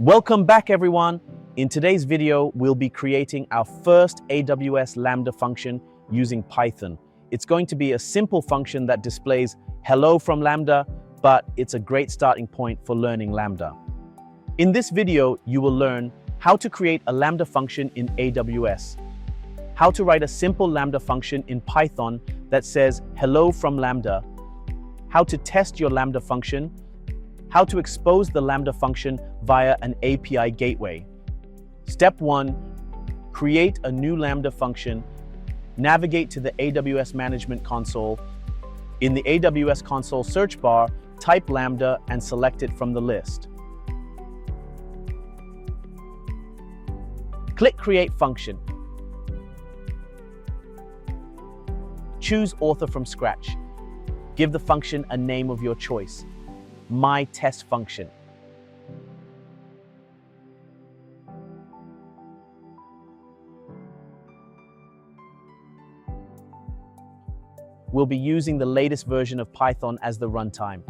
Welcome back, everyone. In today's video, we'll be creating our first AWS Lambda function using Python. It's going to be a simple function that displays hello from Lambda, but it's a great starting point for learning Lambda. In this video, you will learn how to create a Lambda function in AWS, how to write a simple Lambda function in Python that says hello from Lambda, how to test your Lambda function, how to expose the Lambda function via an API gateway. Step 1, create a new Lambda function. Navigate to the AWS Management Console. In the AWS Console search bar, type Lambda and select it from the list. Click Create Function. Choose Author from Scratch. Give the function a name of your choice. My test function. We'll be using the latest version of Python as the runtime.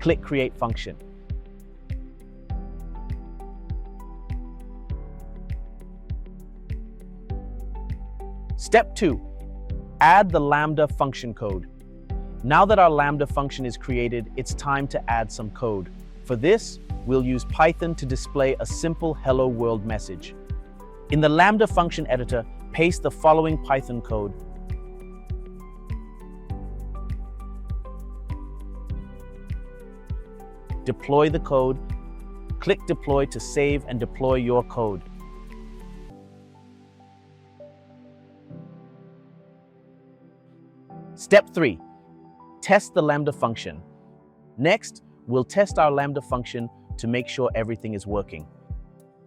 Click Create Function. Step 2, add the Lambda function code. Now that our Lambda function is created, it's time to add some code. For this, we'll use Python to display a simple Hello World message. In the Lambda function editor, paste the following Python code. Deploy the code. Click Deploy to save and deploy your code. Step 3, test the Lambda function. Next, we'll test our Lambda function to make sure everything is working.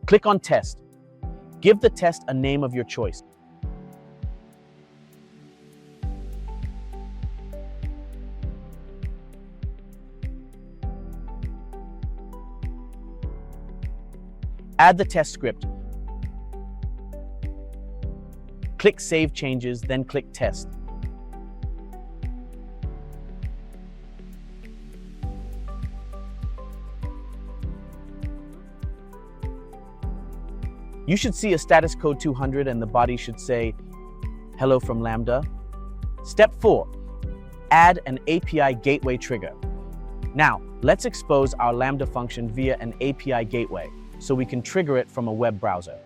Click on Test. Give the test a name of your choice. Add the test script. Click Save Changes, then click Test. You should see a status code 200 and the body should say, hello from Lambda. Step 4, add an API gateway trigger. Now, let's expose our Lambda function via an API gateway so we can trigger it from a web browser.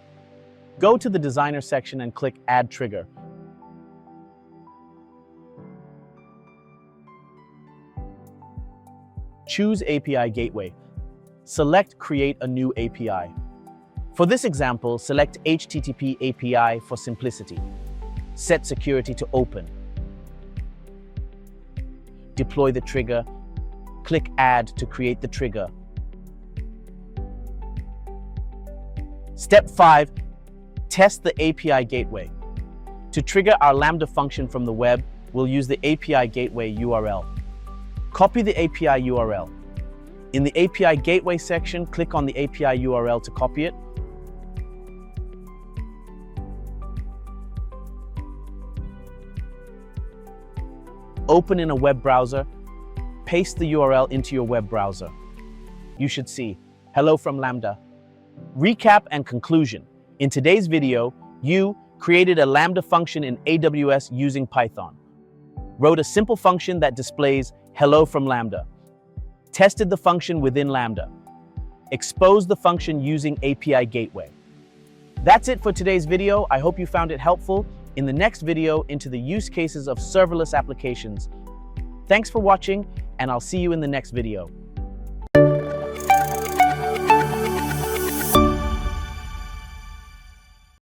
Go to the Designer section and click Add Trigger. Choose API Gateway. Select Create a new API. For this example, select HTTP API for simplicity. Set security to open. Deploy the trigger. Click Add to create the trigger. Step 5, test the API gateway. To trigger our Lambda function from the web, we'll use the API gateway URL. Copy the API URL. In the API gateway section, click on the API URL to copy it. Open in a web browser, paste the URL into your web browser. You should see, hello from Lambda. Recap and conclusion. In today's video, you created a Lambda function in AWS using Python, wrote a simple function that displays hello from Lambda, tested the function within Lambda, exposed the function using API Gateway. That's it for today's video. I hope you found it helpful. In the next video, into the use cases of serverless applications. Thanks for watching, and I'll see you in the next video.